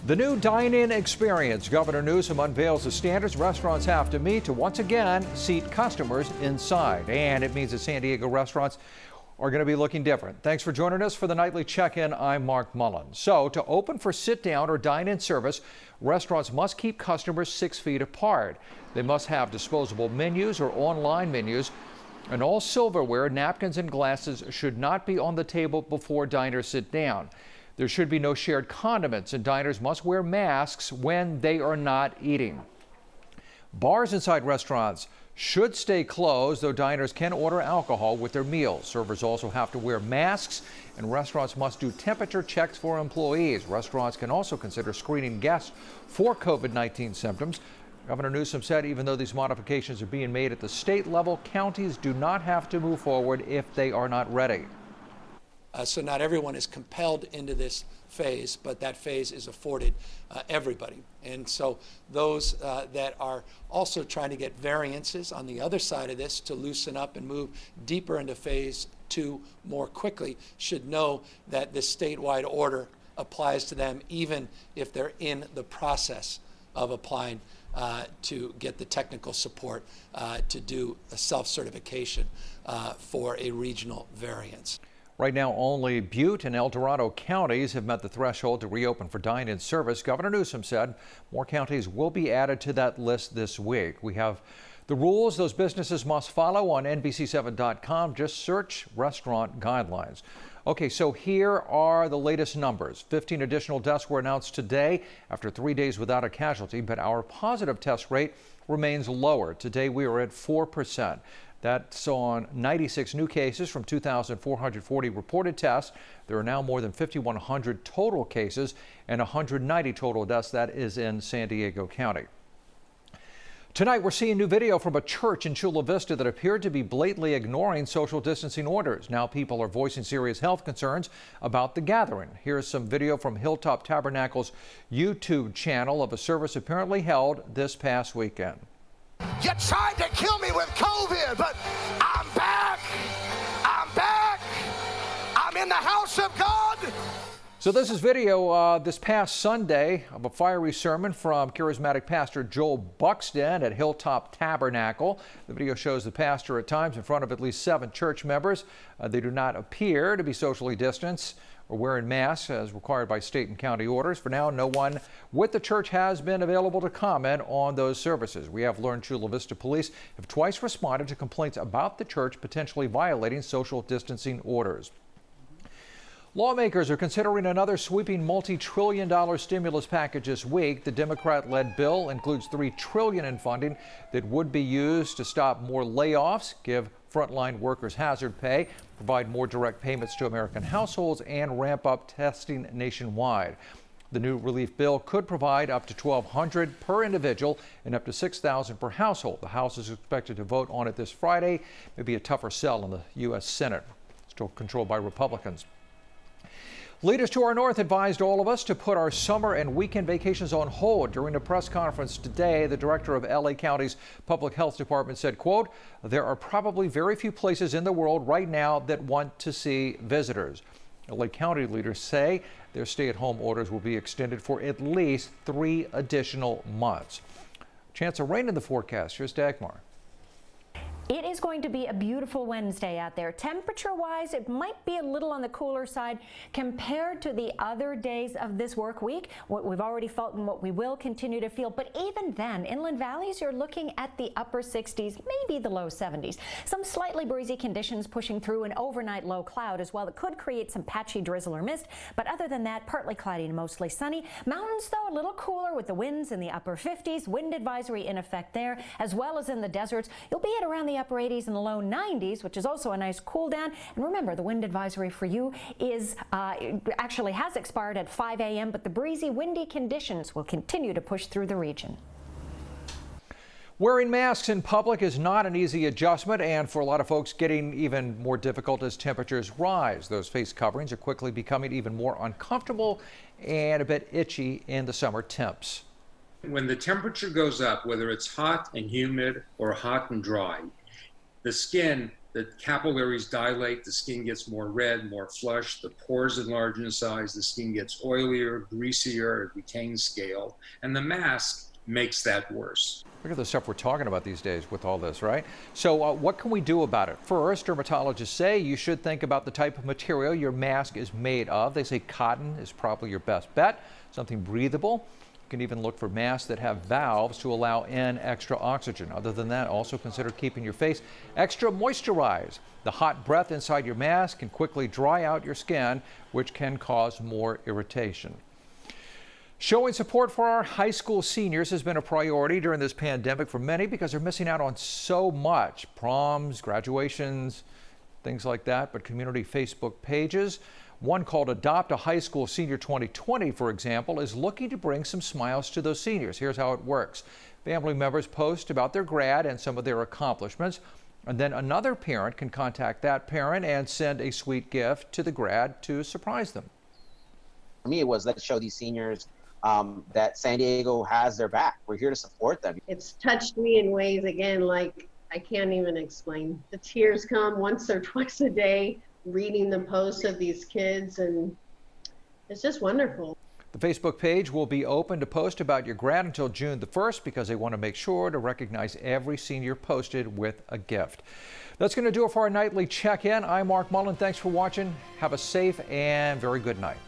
The new dine-in experience. Governor Newsom unveils the standards restaurants have to meet to once again seat customers inside. And it means that San Diego restaurants are going to be looking different. Thanks for joining us for the nightly check-in. I'm Mark Mullen. So to open for sit-down or dine-in service, restaurants must keep customers 6 feet apart. They must have disposable menus or online menus. And all silverware, napkins, and glasses should not be on the table before diners sit down. There should be no shared condiments, and diners must wear masks when they are not eating. Bars inside restaurants should stay closed, though diners can order alcohol with their meals. Servers also have to wear masks, and restaurants must do temperature checks for employees. Restaurants can also consider screening guests for COVID-19 symptoms. Governor Newsom said even though these modifications are being made at the state level, counties do not have to move forward if they are not ready. So not everyone is compelled into this phase, but that phase is afforded everybody. And so those that are also trying to get variances on the other side of this to loosen up and move deeper into phase 2 more quickly should know that this statewide order applies to them even if they're in the process of applying to get the technical support to do a self-certification for a regional variance. Right now, only Butte and El Dorado counties have met the threshold to reopen for dine-in service. Governor Newsom said more counties will be added to that list this week. We have the rules those businesses must follow on NBC7.com. Just search restaurant guidelines. Okay, so here are the latest numbers. 15 additional deaths were announced today after 3 days without a casualty, but our positive test rate remains lower. Today we are at 4%. That's on 96 new cases from 2,440 reported tests. There are now more than 5,100 total cases and 190 total deaths. That is in San Diego County. Tonight, we're seeing new video from a church in Chula Vista that appeared to be blatantly ignoring social distancing orders. Now people are voicing serious health concerns about the gathering. Here's some video from Hilltop Tabernacle's YouTube channel of a service apparently held this past weekend. You tried to kill me with COVID, but I'm back. I'm back. I'm in the house of God. So this is video this past Sunday of a fiery sermon from charismatic pastor Joel Buxton at Hilltop Tabernacle. The video shows the pastor at times in front of at least 7 church members. They do not appear to be socially distanced or wearing masks as required by state and county orders. For now, no one with the church has been available to comment on those services. We have learned Chula Vista police have twice responded to complaints about the church potentially violating social distancing orders. Lawmakers are considering another sweeping multi-trillion-dollar stimulus package this week. The Democrat-led bill includes $3 trillion in funding that would be used to stop more layoffs, give frontline workers hazard pay, provide more direct payments to American households, and ramp up testing nationwide. The new relief bill could provide up to $1,200 per individual and up to $6,000 per household. The House is expected to vote on it this Friday. Maybe a tougher sell in the U.S. Senate, still controlled by Republicans. Leaders to our north advised all of us to put our summer and weekend vacations on hold. During a press conference today, the director of LA County's Public Health Department said, quote, "There are probably very few places in the world right now that want to see visitors." LA County leaders say their stay-at-home orders will be extended for at least 3 additional months. Chance of rain in the forecast. Here's Dagmar. It is going to be a beautiful Wednesday out there. Temperature-wise, it might be a little on the cooler side compared to the other days of this work week, what we've already felt and what we will continue to feel. But even then, inland valleys, you're looking at the upper 60s, maybe the low 70s. Some slightly breezy conditions pushing through an overnight low cloud as well. It could create some patchy drizzle or mist, but other than that, partly cloudy and mostly sunny. Mountains, though, a little cooler with the winds in the upper 50s. Wind advisory in effect there, as well as in the deserts. You'll be at around the upper 80s and the low 90s, which is also a nice cool down. And remember, the wind advisory for you is actually has expired at 5 a.m., but the breezy, windy conditions will continue to push through the region. Wearing masks in public is not an easy adjustment, and for a lot of folks, getting even more difficult as temperatures rise. Those face coverings are quickly becoming even more uncomfortable and a bit itchy in the summer temps. When the temperature goes up, whether it's hot and humid or hot and dry, the skin the capillaries dilate, the skin gets more red, more flushed, the pores enlarge in size, the skin gets oilier, greasier, it retains scale, and the mask makes that worse. Look at the stuff we're talking about these days with all this, right? So what can we do about it? First, dermatologists say you should think about the type of material your mask is made of. They say cotton is probably your best bet, something breathable. You can even look for masks that have valves to allow in extra oxygen. Other than that, also consider keeping your face extra moisturized. The hot breath inside your mask can quickly dry out your skin, which can cause more irritation. Showing support for our high school seniors has been a priority during this pandemic for many because they're missing out on so much. Proms, graduations, things like that, but community Facebook pages. One called Adopt a High School Senior 2020, for example, is looking to bring some smiles to those seniors. Here's how it works. Family members post about their grad and some of their accomplishments, and then another parent can contact that parent and send a sweet gift to the grad to surprise them. For me, it was let's show these seniors that San Diego has their back. We're here to support them. It's touched me in ways, again, like I can't even explain. The tears come once or twice a day reading the posts of these kids, and it's just wonderful. The Facebook page will be open to post about your grad until June the 1st because they want to make sure to recognize every senior posted with a gift. That's going to do it for our nightly check-in. I'm Mark Mullen. Thanks for watching. Have a safe and very good night.